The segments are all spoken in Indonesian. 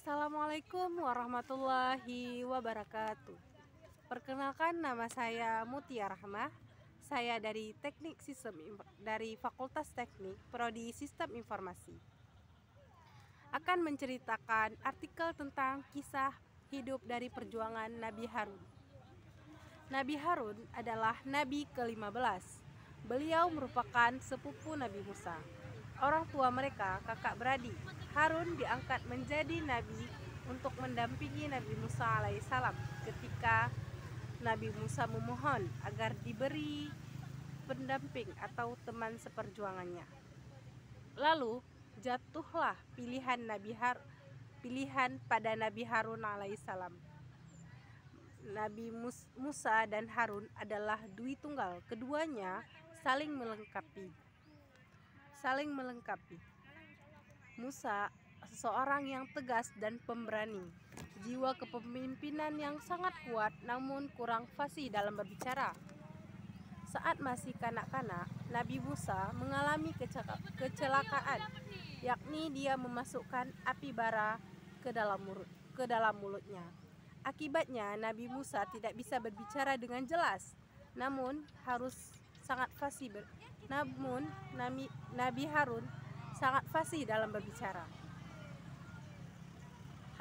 Assalamualaikum warahmatullahi wabarakatuh. Perkenalkan, nama saya Mutia Rahmah. Saya dari dari Fakultas Teknik Prodi Sistem Informasi. Akan menceritakan artikel tentang kisah hidup dari perjuangan Nabi Harun. Nabi Harun adalah nabi ke-15. Beliau merupakan sepupu Nabi Musa. Orang tua mereka kakak beradik. Harun diangkat menjadi nabi untuk mendampingi Nabi Musa alaihissalam ketika Nabi Musa memohon agar diberi pendamping atau teman seperjuangannya. Lalu jatuhlah pilihan pada Nabi Harun alaihissalam. Nabi Musa dan Harun adalah dui tunggal. Keduanya saling melengkapi. Musa seseorang yang tegas dan pemberani, jiwa kepemimpinan yang sangat kuat namun kurang fasih dalam berbicara. Saat masih kanak-kanak, Nabi Musa mengalami kecelakaan, yakni dia memasukkan api bara ke dalam mulutnya. Akibatnya Nabi Musa tidak bisa berbicara dengan jelas, namun Nabi Harun sangat fasih dalam berbicara.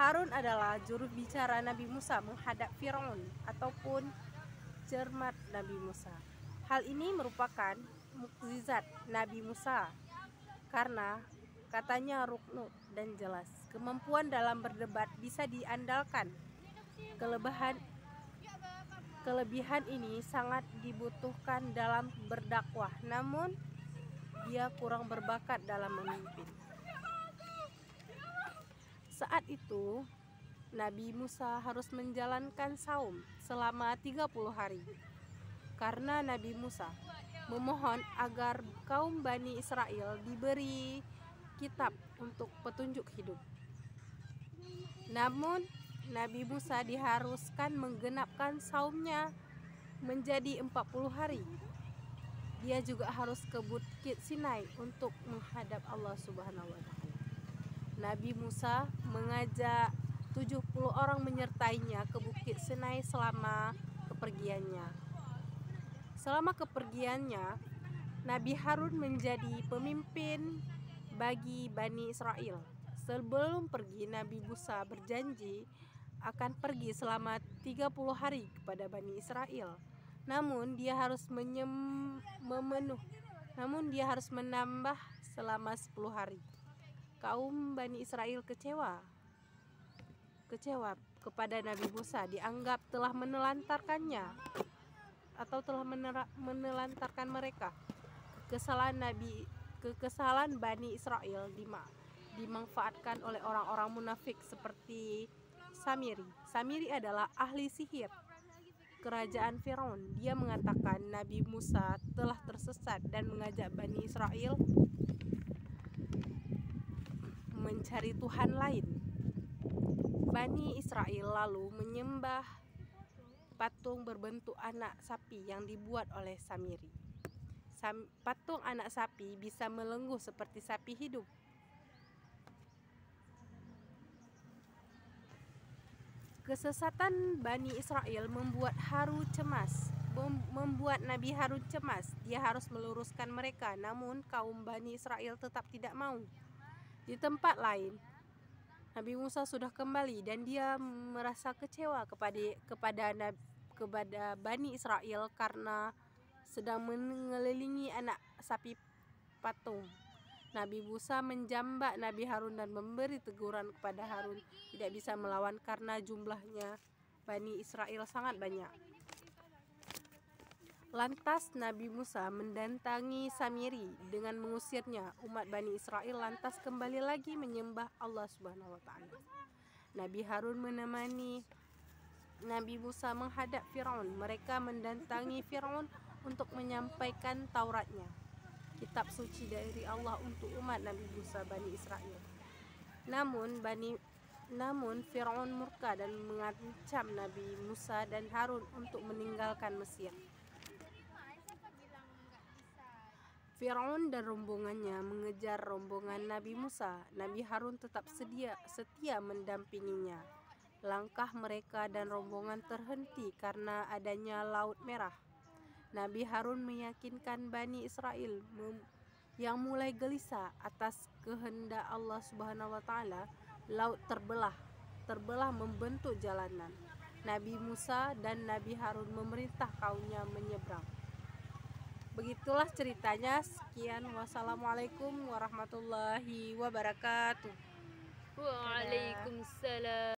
Harun adalah juru bicara Nabi Musa menghadap Firaun ataupun cermat Nabi Musa. Hal ini merupakan mukjizat Nabi Musa karena katanya ruknu dan jelas. Kemampuan dalam berdebat bisa diandalkan. Kelebihan ini sangat dibutuhkan dalam berdakwah, namun dia kurang berbakat dalam memimpin. Saat itu, Nabi Musa harus menjalankan saum selama 30 hari. Karena Nabi Musa memohon agar kaum Bani Israel diberi kitab untuk petunjuk hidup. Namun, Nabi Musa diharuskan menggenapkan saumnya menjadi 40 hari. Dia juga harus ke Bukit Sinai untuk menghadap Allah Subhanahu wa Ta'ala. Nabi Musa mengajak 70 orang menyertainya ke Bukit Sinai selama kepergiannya. Selama kepergiannya, Nabi Harun menjadi pemimpin bagi Bani Israel. Sebelum pergi, Nabi Musa berjanji akan pergi selama 30 hari kepada Bani Israel. Namun dia harus menambah selama 10 hari. Kaum Bani Israel kecewa kepada Nabi Musa, dianggap telah menelantarkannya atau telah menelantarkan mereka. Kekesalan Bani Israel dimanfaatkan oleh orang-orang munafik seperti Samiri. Samiri adalah ahli sihir kerajaan Firaun. Dia mengatakan Nabi Musa telah tersesat dan mengajak Bani Israel mencari Tuhan lain. Bani Israel lalu menyembah patung berbentuk anak sapi yang dibuat oleh Samiri. Patung anak sapi bisa melengguh seperti sapi hidup. Kesesatan Bani Israel membuat Nabi Harun cemas. Dia harus meluruskan mereka, namun kaum Bani Israel tetap tidak mau. Di tempat lain, Nabi Musa sudah kembali dan dia merasa kecewa kepada Bani Israel karena sedang mengelilingi anak sapi patung. Nabi Musa menjambak Nabi Harun dan memberi teguran kepada Harun tidak bisa melawan karena jumlahnya Bani Israel sangat banyak. Lantas Nabi Musa mendatangi Samiri dengan mengusirnya. Umat Bani Israel lantas kembali lagi menyembah Allah Subhanahu wa Ta'ala. Nabi Harun menemani Nabi Musa menghadap Firaun. Mereka mendatangi Firaun untuk menyampaikan Tauratnya, kitab suci dari Allah untuk umat Nabi Musa Bani Israel. Namun Firaun murka dan mengancam Nabi Musa dan Harun untuk meninggalkan Mesir. Firaun dan rombongannya mengejar rombongan Nabi Musa. Nabi Harun tetap setia mendampinginya. Langkah mereka dan rombongan terhenti karena adanya Laut Merah. Nabi Harun meyakinkan Bani Israel yang mulai gelisah atas kehendak Allah Subhanahu wa taala. Laut terbelah membentuk jalanan. Nabi Musa dan Nabi Harun memerintah kaumnya menyeberang. Begitulah ceritanya. Sekian, wassalamualaikum warahmatullahi wabarakatuh. Waalaikumsalam.